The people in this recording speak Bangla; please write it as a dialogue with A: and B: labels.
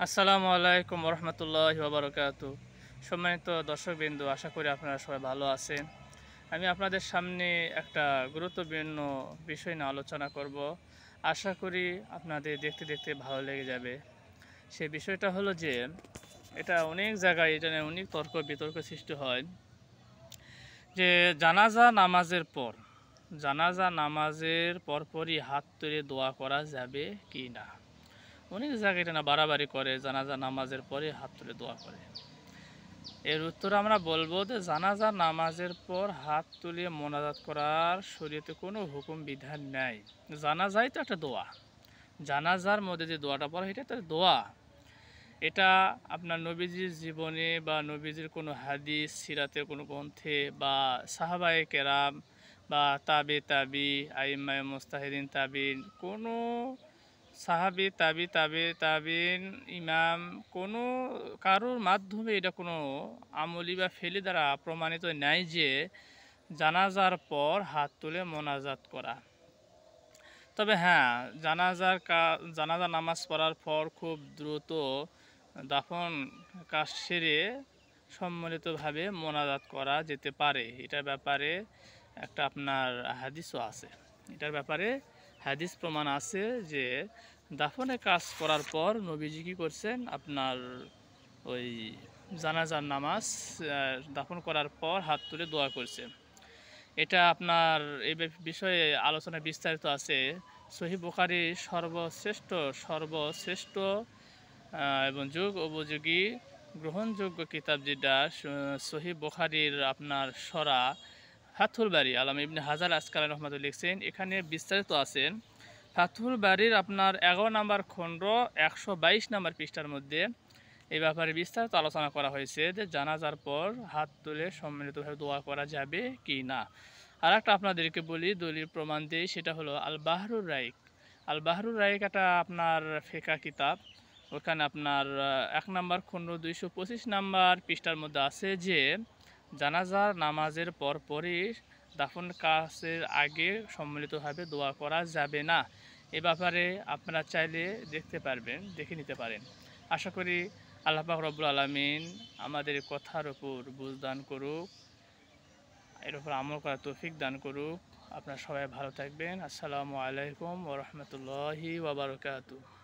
A: আসসালামু আলাইকুম রহমতুল্লাহি ওয়া বারাকাতুহু। সম্মানিত দর্শকবৃন্দ, আশা করি আপনারা সবাই ভালো আছেন। আমি আপনাদের সামনে একটা গুরুত্বপূর্ণ বিষয় নিয়ে আলোচনা করব। আশা করি আপনাদের দেখতে দেখতে ভালো লেগে যাবে। সেই বিষয়টা হলো যে এটা অনেক জায়গায় এটা নিয়ে অনেক তর্ক বিতর্ক সৃষ্টি হয় যে জানাজা নামাজের পরপরই হাত তুলে দোয়া করা যাবে কি না। অনেক জায়গায় এটা না বাড়াবাড়ি করে, জানাজা নামাজের পরে হাত তুলে দোয়া করে। এর উত্তর আমরা বলবো যে জানাজা নামাজের পর হাত তুলে মোনাজাত করার শরীয়তে কোনো হুকুম বিধান নেই। জানাজাই তো একটা দোয়া, জানাজার মধ্যে যে দোয়াটা পড়া এটা তো দোয়া। এটা আপনার নবীজির জীবনে বা নবীজির কোনো হাদিস সিরাতের কোনো গ্রন্থে বা সাহাবায়ে কেরাম বা তাবি আইম্মায়ে মুস্তাহিদিন তাবিন কোনো সাহাবী তাবিন ইমাম কোনো কারোর মাধ্যমে এটা কোনো আমলি বা ফেলি দ্বারা প্রমাণিত নাই যে জানাজার পর হাত তুলে মোনাজাত করা। তবে হ্যাঁ, জানাজা নামাজ পড়ার পর খুব দ্রুত দাফন কাজ সেরে সম্মিলিতভাবে মোনাজাত করা যেতে পারে। এটার ব্যাপারে একটা আপনার হাদিসও আছে। এটার ব্যাপারে হাদিস প্রমাণ আছে যে দাফনের কাজ করার পর নবীজি কী করছেন, আপনার ওই জানাজার নামাজ দাফন করার পর হাত তুলে দোয়া করছেন। এটা আপনার এই বিষয়ে আলোচনা বিস্তারিত আছে। সহিহ বুখারীর সর্বশ্রেষ্ঠ এবং যুগ উপযোগী গ্রহণযোগ্য কিতাব যেটা সহিহ বুখারীর আপনার সরা ফাথুল বারী, আল্লামা ইবনে হাজার আসকালানী রহমাতুল্লাহ লিখছেন, এখানে বিস্তারিত আছেন। ফাথুল বারীর আপনার 11 নম্বর খণ্ড 122 নম্বর পৃষ্ঠার মধ্যে এই ব্যাপারে বিস্তারিত আলোচনা করা হয়েছে যে জানাজার পর হাত তুলে সম্মিলিতভাবে দোয়া করা যাবে কি না। আর একটা আপনাদেরকে বলি, দলিল প্রমাণ দিই, সেটা হলো আল বাহরুর রাইক একটা আপনার ফিকহ কিতাব। ওখানে আপনার 1 নম্বর খণ্ড 225 নম্বর পৃষ্ঠার মধ্যে আছে যে জানাজার নামাজের পরপরই দাফন কাজের আগে সম্মিলিতভাবে দোয়া করা যাবে না। এ ব্যাপারে আপনারা চাইলে দেখে নিতে পারেন। আশা করি আল্লাহ পাক রব্বুল আলামিন আমাদের কথার উপর বুঝ দান করুক, এর উপর আমল করার তৌফিক দান করুক। আপনারা সবাই ভালো থাকবেন। আসসালামু আলাইকুম ওয়া রাহমাতুল্লাহি ওয়া বারাকাতুহু।